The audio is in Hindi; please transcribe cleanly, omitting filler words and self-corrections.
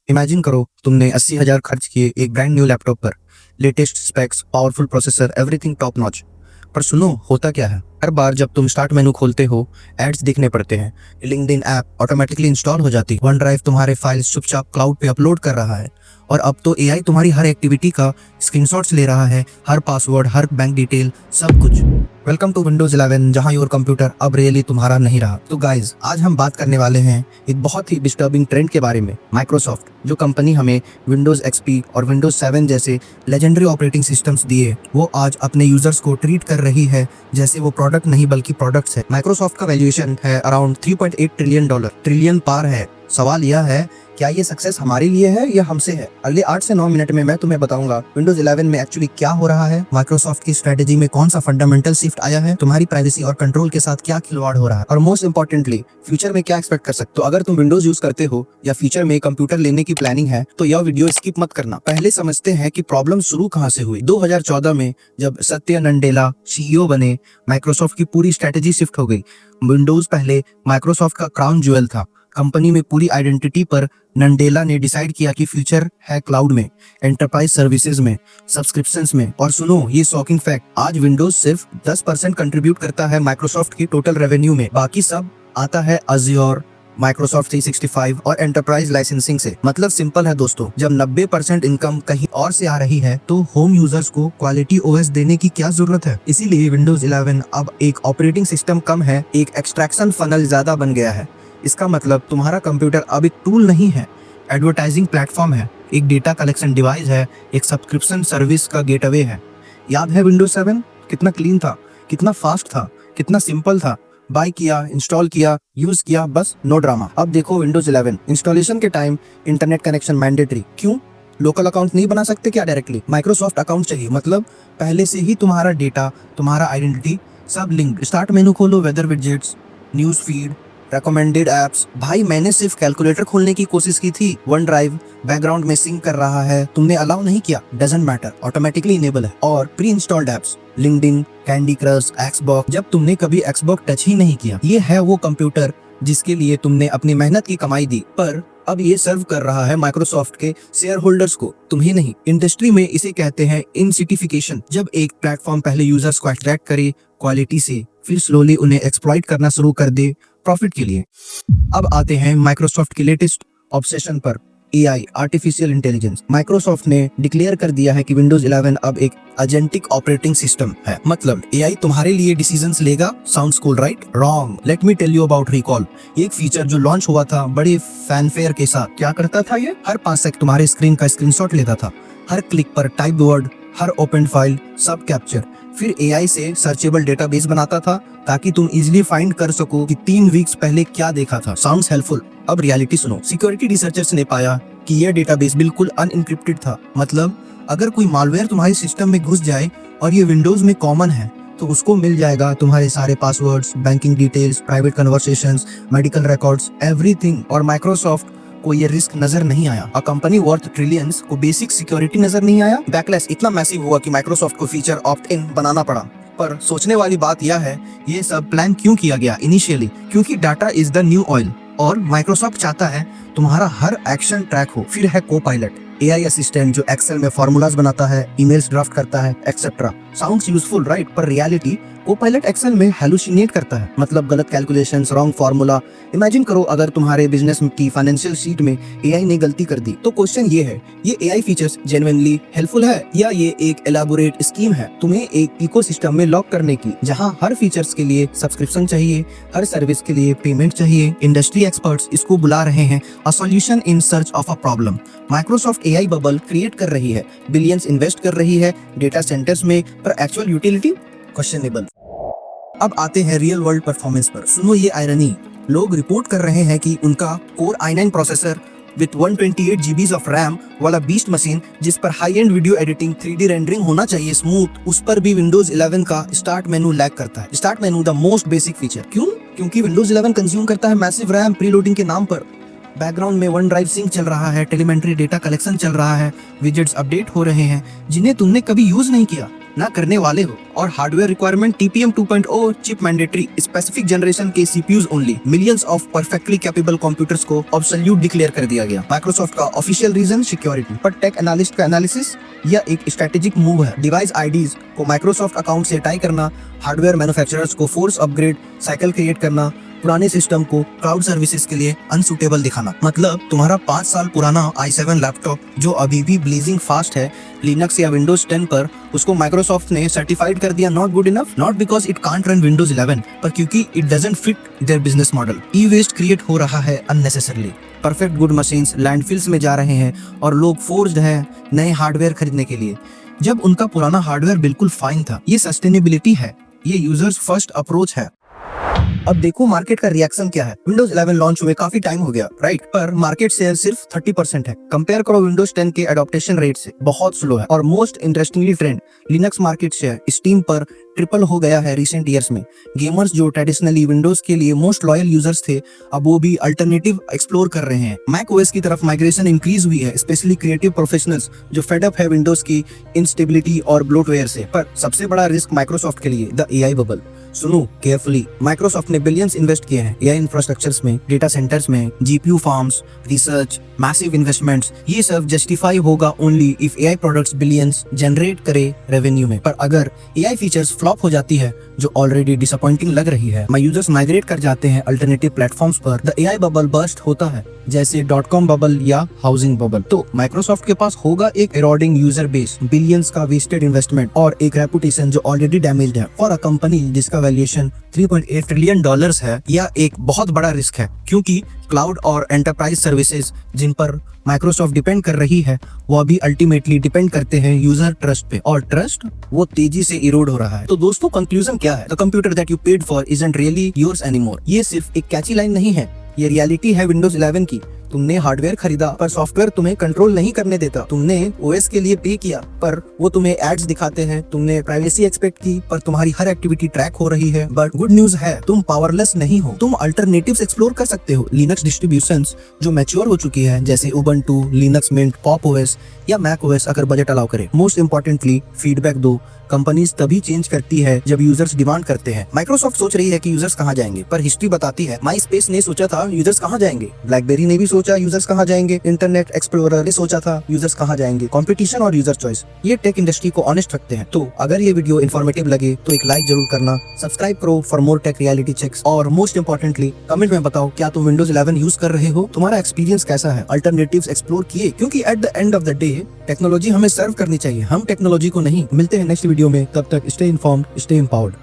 इमेजिन करो तुमने 80,000 खर्च किए एक ब्रांड न्यू लैपटॉप पर, latest specs, powerful processor, everything top notch. पर सुनो, होता क्या है, हर बार जब तुम स्टार्ट मेनू खोलते हो एड्स दिखने पड़ते हैं। लिंक्डइन ऐप ऑटोमेटिकली इंस्टॉल हो जाती, वन ड्राइव तुम्हारे फाइल्स चुपचाप क्लाउड पे अपलोड कर रहा है, और अब तो एआई तुम्हारी हर एक्टिविटी का स्क्रीनशॉट्स ले रहा है, हर पासवर्ड, हर बैंक डिटेल, सब कुछ। वेलकम टू विंडोज 11, जहां योर कंप्यूटर अब रियली तुम्हारा नहीं रहा। तो गाइज, आज हम बात करने वाले हैं एक बहुत ही डिस्टर्बिंग ट्रेंड के बारे में। माइक्रोसॉफ्ट, जो कंपनी हमें विंडोज एक्सपी और विंडोज 7 जैसे लेजेंडरी ऑपरेटिंग सिस्टम्स दिए, वो आज अपने यूजर्स को ट्रीट कर रही है जैसे वो प्रोडक्ट नहीं बल्कि प्रोडक्ट्स है। माइक्रोसॉफ्ट का वैल्यूएशन है अराउंड $3.8 ट्रिलियन, ट्रिलियन पार है। सवाल यह है, क्या ये सक्सेस हमारे लिए है या हमसे है? अगले 8 से 9 मिनट में मैं तुम्हें बताऊंगा विंडोज 11 में एक्चुअली क्या हो रहा है, माइक्रोसॉफ्ट की स्ट्रेटेजी में कौन सा फंडामेंटल शिफ्ट आया है, तुम्हारी प्राइवेसी और कंट्रोल के साथ क्या खिलवाड़ हो रहा है, और मोस्ट इंपॉर्टेंटली फ्यूचर में क्या एक्सपेक्ट कर सकते हो। अगर तुम विंडोज यूज करते हो या फ्यूचर में कंप्यूटर लेने की प्लानिंग है तो यह वीडियो स्किप मत करना। पहले समझते हैं कि प्रॉब्लम शुरू कहाँ से हुई। 2014 में जब सत्य नडेला सीईओ बने, माइक्रोसॉफ्ट की पूरी स्ट्रेटेजी शिफ्ट हो गई। विंडोज पहले माइक्रोसॉफ्ट का क्राउन ज्वेल था, कंपनी में पूरी आइडेंटिटी पर नडेला ने डिसाइड किया कि फ्यूचर है क्लाउड में, एंटरप्राइज सर्विसेज में, सब्सक्रिप्शंस में। और सुनो ये शॉकिंग फैक्ट, आज विंडोज सिर्फ 10% कंट्रीब्यूट करता है माइक्रोसॉफ्ट की टोटल रेवेन्यू में, बाकी सब आता है अज्योर, माइक्रोसॉफ्ट 365 और एंटरप्राइज लाइसेंसिंग से। मतलब सिंपल है दोस्तों, जब 90% इनकम कहीं और से आ रही है तो होम यूजर्स को क्वालिटी ओएस देने की क्या जरूरत है। इसीलिए विंडोज 11 अब एक ऑपरेटिंग सिस्टम कम है, एक एक्सट्रैक्शन फनल ज्यादा बन गया है। इसका मतलब तुम्हारा कंप्यूटर अब एक टूल नहीं है, एडवर्टाइजिंग प्लेटफॉर्म है, एक डेटा कलेक्शन डिवाइस है, एक सब्सक्रिप्शन सर्विस का गेटवे है। याद है विंडोज 7 कितना क्लीन था, कितना फास्ट था, कितना सिंपल था। बाय किया, इंस्टॉल किया, यूज किया, बस नो ड्रामा। अब देखो विंडोज 11 इंस्टॉलेशन के टाइम इंटरनेट कनेक्शन मैंडेटरी। क्यों? लोकल अकाउंट नहीं बना सकते क्या डायरेक्टली? माइक्रोसॉफ्ट अकाउंट चाहिए। मतलब पहले से ही तुम्हारा डेटा, तुम्हारा आइडेंटिटी सब लिंक्ड। स्टार्ट मेनू खोलो, weather widgets, news feed, recommended apps. भाई मैंने सिर्फ कैलकुलेटर खोलने की कोशिश की थी, वन ड्राइव बैकग्राउंड में सिंक कर रहा है, तुमने अलाउ नहीं किया, डजंट मैटर, ऑटोमेटिकली इनेबल है। और pre installed apps, LinkedIn, candy crush, Xbox, जब तुमने कभी एक्सबॉक्स टच ही नहीं किया। ये है वो कंप्यूटर जिसके लिए तुमने अपनी मेहनत की कमाई दी, पर अब ये सर्व कर रहा है माइक्रोसॉफ्ट के शेयर होल्डर्स को, तुम्हें नहीं। इंडस्ट्री में इसे कहते हैं इनसिटिफिकेशन। जब एक प्लेटफॉर्म पहले यूजर्स को अट्रैक्ट करे क्वालिटी से, फिर स्लोली उन्हें एक्सप्लॉइट करना शुरू कर दे प्रॉफिट के लिए। अब आते हैं माइक्रोसॉफ्ट की लेटेस्ट ऑब्सेशन पर, एआई, आर्टिफिशियल इंटेलिजेंस। माइक्रोसॉफ्ट ने डिक्लेयर कर दिया है कि विंडोज 11 अब एक एजेंटिक ऑपरेटिंग सिस्टम है। मतलब एआई तुम्हारे लिए डिसीजंस लेगा। Sounds cool right? Wrong. Let me tell you about recall, एक फीचर जो लॉन्च हुआ था बड़े फैनफेयर के साथ। क्या करता था ये? हर 5 सेकंड तुम्हारे स्क्रीन का स्क्रीनशॉट लेता था, हर क्लिक पर टाइप वर्ड, हर ओपन फाइल सब कैप्चर, फिर एआई से सर्चेबल डेटाबेस बनाता था ताकि तुम इजीली फाइंड कर सको कि 3 वीक्स पहले क्या देखा था। Sounds helpful. अब रियलिटी सुनो। सिक्योरिटी रिसर्चर्स ने पाया कि यह डेटाबेस बिल्कुल अनइनक्रिप्टेड था। मतलब अगर कोई मालवेयर तुम्हारे सिस्टम में घुस जाए और ये विंडोज में कॉमन है तो उसको मिल जाएगा तुम्हारे सारे passwords, banking details, private conversations, medical records, everything. और माइक्रोसॉफ्ट को ये रिस्क नजर नहीं आया। अ कंपनी वर्थ ट्रिलियंस को बेसिक सिक्योरिटी नजर नहीं आया। बैकलैश इतना मैसिव हुआ कि माइक्रोसॉफ्ट को फीचर ऑप्ट इन बनाना पड़ा। पर सोचने वाली बात यह है, ये सब प्लान क्यों किया गया इनिशियली? क्योंकि data is the new oil, और माइक्रोसॉफ्ट चाहता है तुम्हारा हर एक्शन ट्रैक हो। फिर है कोपायलट, एआई असिस्टेंट जो एक्सेल में फॉर्मूलाज बनाता है, ईमेल्स ड्राफ्ट करता है, एक्सेट्रा। Sounds useful right? पर रियलिटी कोपायलट एक्सेल में हेलुसिनेट करता है। मतलब गलत कैलकुलेशंस, रॉन्ग फार्मूला। इमेजिन करो अगर तुम्हारे बिजनेस की फाइनेंशियल शीट में एआई ने गलती कर दी, तो क्वेश्चन ये है, ये एआई फीचर्स जेन्युइनली हेल्पफुल है या ये एक एलाबोरेट स्कीम है तुम्हें एक इकोसिस्टम में लॉक करने की, जहां हर फीचर्स के लिए सब्सक्रिप्शन चाहिए, हर सर्विस के लिए पेमेंट चाहिए। इंडस्ट्री एक्सपर्ट्स इसको बुला रहे हैं a solution in search of a problem. Microsoft AI bubble create कर रही है, बिलियंस इन्वेस्ट कर रही है डेटा सेंटर्स में, पर एक्चुअल यूटिलिटी क्वेश्चनेबल। अब आते हैं रियल वर्ल्ड परफॉर्मेंस पर। सुनो ये आयरनी, लोग रिपोर्ट कर रहे हैं कि उनका core i9 processor with 128 GB of RAM वाला बीस्ट मशीन, जिस पर high and video editing, 3D rendering होना चाहिए स्मूथ, उस पर भी विंडोज 11 का स्टार्ट मेनू लैग करता है। Start menu the most basic feature. क्यों? क्योंकि विंडोज 11 कंज्यूम करता है मैसिव रैम प्रीलोडिंग के नाम पर। बैकग्राउंड में वन ड्राइव सिंक चल रहा है, टेलीमेंट्री डेटा कलेक्शन चल रहा है, विजेट्स अपडेट हो रहे हैं जिन्हें तुमने कभी यूज नहीं किया। ना करने वाले हो। और hardware requirement TPM 2.0 chip mandatory, specific generation के CPUs only, millions of perfectly capable computers को ऑब्सोल्यूट डिक्लेयर कर दिया गया। माइक्रोसॉफ्ट का ऑफिशियल रीजन सिक्योरिटी, पर टेक एनालिस्ट का एनालिसिस यह एक स्ट्रेटेजिक मूव है। डिवाइस आईडीज को माइक्रोसॉफ्ट अकाउंट से टाई करना, हार्डवेयर मैन्युफैक्चरर्स को फोर्स अपग्रेड साइकिल क्रिएट करना, पुराने सिस्टम को क्लाउड सर्विसेज के लिए अनसूटेबल दिखाना। मतलब तुम्हारा 5 साल पुराना i7 लैपटॉप जो अभी भी ब्लेजिंग फास्ट है लिनक्स या विंडोज 10 पर, उसको माइक्रोसॉफ्ट ने सर्टिफाइड कर दिया not good enough, not because it can't run Windows 11, पर क्योंकि it doesn't fit their business model. E waste create हो रहा है unnecessarily. Perfect good machines landfills में जा रहे हैं और लोग फोर्स्ड हैं नए हार्डवेयर खरीदने के लिए, जब उनका पुराना हार्डवेयर बिल्कुल फाइन था। ये सस्टेनेबिलिटी है, ये यूजर्स फर्स्ट अप्रोच है। अब देखो मार्केट का रिएक्शन क्या है। विंडोज 11 लॉन्च हुए काफी टाइम हो गया, राइट, पर मार्केट शेयर सिर्फ 30% है। कंपेयर करो विंडोज 10 के एडॉप्टेशन रेट से, बहुत स्लो है। और most interestingly trend, Linux market share steam पर ट्रिपल हो गया है रिसेंट ईयर्स में। गेमर्स जो ट्रेडिशनली विंडोज के लिए मोस्ट लॉयल यूजर्स थे, अब वो भी अल्टरनेटिव एक्सप्लोर कर रहे हैं। मैक ओएस की तरफ माइग्रेशन इंक्रीज हुई है, स्पेशली क्रिएटिव प्रोफेशनल्स जो फेड अप है विंडोज की इंस्टेबिलिटी और ब्लोटवेयर से। पर सबसे बड़ा रिस्क माइक्रोसॉफ्ट के लिए द एआई बबल। सुनो केयरफुली, माइक्रोसॉफ्ट ने बिलियंस इन्वेस्ट किए हैं एआई इंफ्रास्ट्रक्चर्स में, डेटा सेंटर्स में, GPU farms, research, massive investments. ये सब जस्टिफाई होगा only if AI products billions generate करे रेवेन्यू में। पर अगर एआई फीचर्स फ्लॉप हो जाती है, जो ऑलरेडी डिसअपॉइंटिंग लग रही है, यूजर्स माइग्रेट कर जाते हैं अल्टरनेटिव प्लेटफॉर्म्स पर, द एआई बबल बर्स्ट होता है, जैसे .com बबल या हाउसिंग बबल। तो माइक्रोसॉफ्ट के पास होगा एक इरोडिंग यूजर बेस, बिलियंस का वेस्टेड इन्वेस्टमेंट और एक रेपुटेशन जो ऑलरेडी डैमेज्ड है। फॉर अ कंपनी जिसका वैल्यूएशन $3.8 ट्रिलियन है, यह एक बहुत बड़ा रिस्क है, क्योंकि क्लाउड और एंटरप्राइज सर्विसेज जिन पर माइक्रोसॉफ्ट डिपेंड कर रही है, वो भी अल्टीमेटली डिपेंड करते हैं यूजर ट्रस्ट पे, और ट्रस्ट वो तेजी से इरोड हो रहा है। तो दोस्तों कंक्लूजन क्या है? The computer that you paid for isn't really yours anymore. ये सिर्फ एक कैची लाइन नहीं है, ये रियलिटी है विंडोज 11 की। तुमने हार्डवेयर खरीदा पर सॉफ्टवेयर तुम्हें कंट्रोल नहीं करने देता। तुमने ओएस के लिए पे किया पर वो तुम्हें एड्स दिखाते हैं। तुमने प्राइवेसी एक्सपेक्ट की पर तुम्हारी हर एक्टिविटी ट्रैक हो रही है। बट गुड न्यूज है, तुम पावरलेस नहीं हो, तुम अल्टरनेटिव्स एक्सप्लोर कर सकते हो। लिनक्स डिस्ट्रीब्यूशंस जो मैच्योर हो चुकी है, जैसे Ubuntu, Linux Mint, Pop OS या मैक ओएस, अगर बजट अलाउ करे। मोस्ट इंपॉर्टेंटली फीडबैक दो। कंपनीज तभी चेंज करती है जब यूजर्स डिमांड करते हैं। माइक्रोसॉफ्ट सोच रही है कि यूजर्स कहां जाएंगे, पर हिस्ट्री बताती है माई स्पेस ने सोचा था यूजर्स कहां जाएंगे, ब्लैकबेरी ने भी सोचा यूजर्स कहां जाएंगे, इंटरनेट एक्सप्लोरर ने सोचा था यूजर्स कहां जाएंगे। कंपटीशन और यूजर चॉइस ये टेक इंडस्ट्री को ऑनेस्ट रखते हैं। तो अगर ये वीडियो इन्फॉर्मेटिव लगे तो एक लाइक जरूर करना, सब्सक्राइब करो for more tech reality checks, और मोस्ट इंपॉर्टेंटली कमेंट में बताओ क्या तुम विंडोज 11 यूज कर रहे हो, तुम्हारा एक्सपीरियंस कैसा है, अल्टरनेटिव्स एक्सप्लोर किए, क्योंकि at the end of the day technology हमें सर्व करनी चाहिए, हम टेक्नोलॉजी को नहीं। मिलते हैं नेक्स्ट वीडियो में, तब तक स्टे इन्फॉर्म्ड, स्टे एम्पावर्ड।